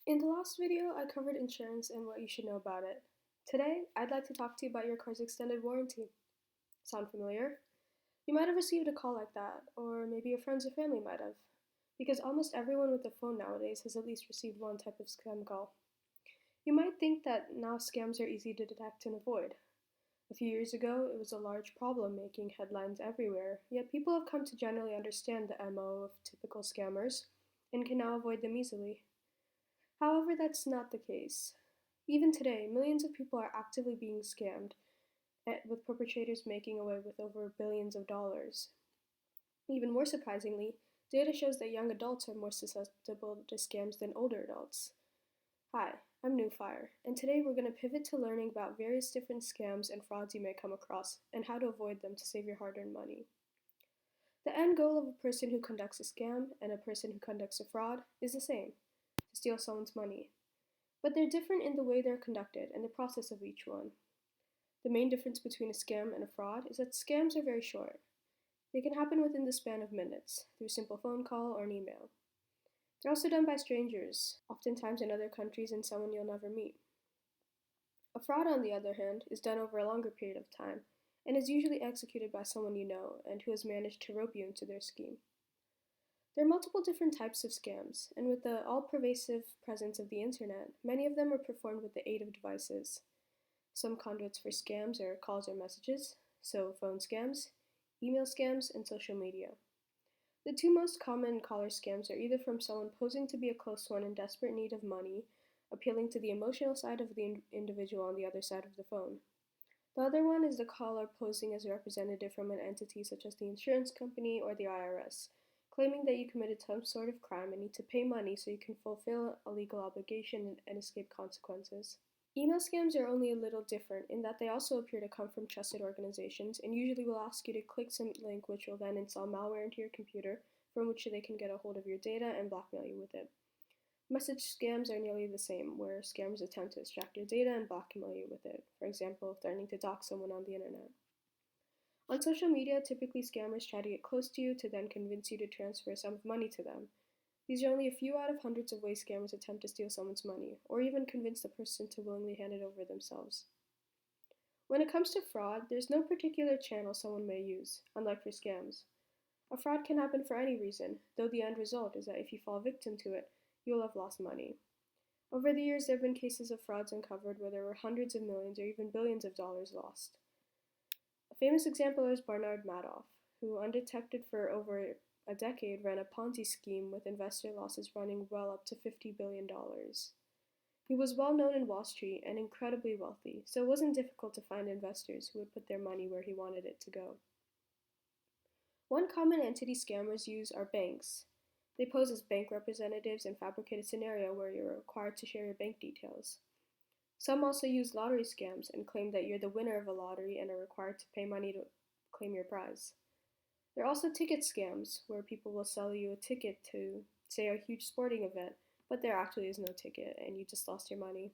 In the last video, I covered insurance and what you should know about it. Today, I'd like to talk to you about your car's extended warranty. Sound familiar? You might have received a call like that, or maybe your friends or family might have, because almost everyone with a phone nowadays has at least received one type of scam call. You might think that now scams are easy to detect and avoid. A few years ago, it was a large problem making headlines everywhere, yet people have come to generally understand the MO of typical scammers and can now avoid them easily. However, that's not the case. Even today, millions of people are actively being scammed, with perpetrators making away with over billions of dollars. Even more surprisingly, data shows that young adults are more susceptible to scams than older adults. Hi, I'm Newfire, and today we're going to pivot to learning about various different scams and frauds you may come across and how to avoid them to save your hard earned money. The end goal of a person who conducts a scam and a person who conducts a fraud is the same: to steal someone's money. But they're different in the way they're conducted and the process of each one. The main difference between a scam and a fraud is that scams are very short. They can happen within the span of minutes, through a simple phone call or an email. They're also done by strangers, oftentimes in other countries and someone you'll never meet. A fraud, on the other hand, is done over a longer period of time and is usually executed by someone you know and who has managed to rope you into their scheme. There are multiple different types of scams, and with the all-pervasive presence of the internet, many of them are performed with the aid of devices. Some conduits for scams are calls or messages, so phone scams, email scams, and social media. The two most common caller scams are either from someone posing to be a close one in desperate need of money, appealing to the emotional side of the individual on the other side of the phone. The other one is the caller posing as a representative from an entity such as the insurance company or the IRS, claiming that you committed some sort of crime and need to pay money so you can fulfill a legal obligation and escape consequences. Email scams are only a little different in that they also appear to come from trusted organizations and usually will ask you to click some link which will then install malware into your computer from which they can get a hold of your data and blackmail you with it. Message scams are nearly the same, where scammers attempt to extract your data and blackmail you with it, for example, threatening to dox someone on the internet. On social media, typically scammers try to get close to you to then convince you to transfer a sum of money to them. These are only a few out of hundreds of ways scammers attempt to steal someone's money, or even convince the person to willingly hand it over themselves. When it comes to fraud, there's no particular channel someone may use, unlike for scams. A fraud can happen for any reason, though the end result is that if you fall victim to it, you'll have lost money. Over the years, there have been cases of frauds uncovered where there were hundreds of millions or even billions of dollars lost. A famous example is Bernard Madoff, who, undetected for over a decade, ran a Ponzi scheme with investor losses running well up to $50 billion. He was well known in Wall Street and incredibly wealthy, so it wasn't difficult to find investors who would put their money where he wanted it to go. One common entity scammers use are banks. They pose as bank representatives and fabricate a scenario where you're required to share your bank details. Some also use lottery scams and claim that you're the winner of a lottery and are required to pay money to claim your prize. There are also ticket scams, where people will sell you a ticket to, say, a huge sporting event, but there actually is no ticket and you just lost your money.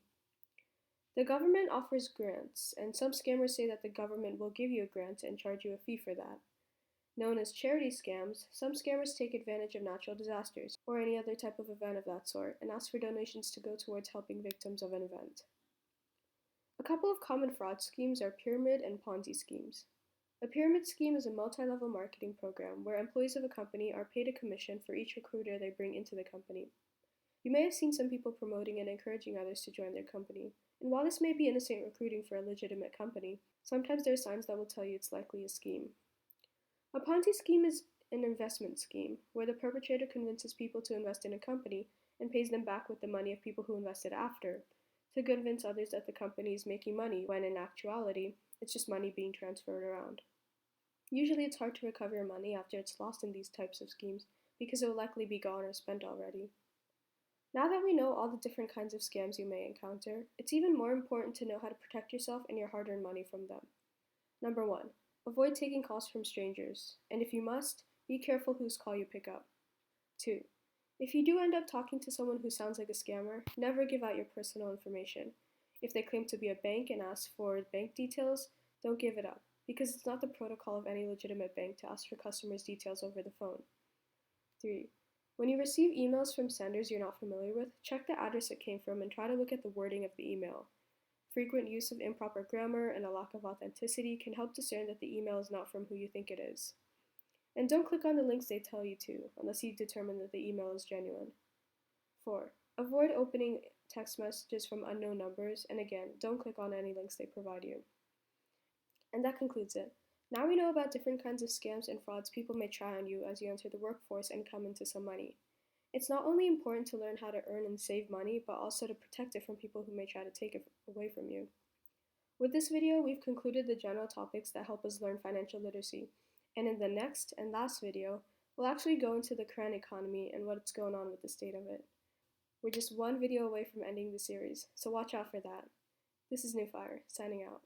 The government offers grants, and some scammers say that the government will give you a grant and charge you a fee for that. Known as charity scams, some scammers take advantage of natural disasters or any other type of event of that sort and ask for donations to go towards helping victims of an event. A couple of common fraud schemes are pyramid and Ponzi schemes. A pyramid scheme is a multi-level marketing program where employees of a company are paid a commission for each recruiter they bring into the company. You may have seen some people promoting and encouraging others to join their company, and while this may be innocent recruiting for a legitimate company, sometimes there are signs that will tell you it's likely a scheme. A Ponzi scheme is an investment scheme where the perpetrator convinces people to invest in a company and pays them back with the money of people who invested after, to convince others that the company is making money when in actuality, it's just money being transferred around. Usually it's hard to recover your money after it's lost in these types of schemes because it will likely be gone or spent already. Now that we know all the different kinds of scams you may encounter, it's even more important to know how to protect yourself and your hard-earned money from them. Number 1. Avoid taking calls from strangers, and if you must, be careful whose call you pick up. 2. If you do end up talking to someone who sounds like a scammer, never give out your personal information. If they claim to be a bank and ask for bank details, don't give it up, because it's not the protocol of any legitimate bank to ask for customers' details over the phone. 3. When you receive emails from senders you're not familiar with, check the address it came from and try to look at the wording of the email. Frequent use of improper grammar and a lack of authenticity can help discern that the email is not from who you think it is. And don't click on the links they tell you to, unless you determine that the email is genuine. 4. Avoid opening text messages from unknown numbers, and again, don't click on any links they provide you. And that concludes it. Now we know about different kinds of scams and frauds people may try on you as you enter the workforce and come into some money. It's not only important to learn how to earn and save money, but also to protect it from people who may try to take it away from you. With this video, we've concluded the general topics that help us learn financial literacy. And in the next and last video, we'll actually go into the current economy and what's going on with the state of it. We're just one video away from ending the series, so watch out for that. This is Newfire, signing out.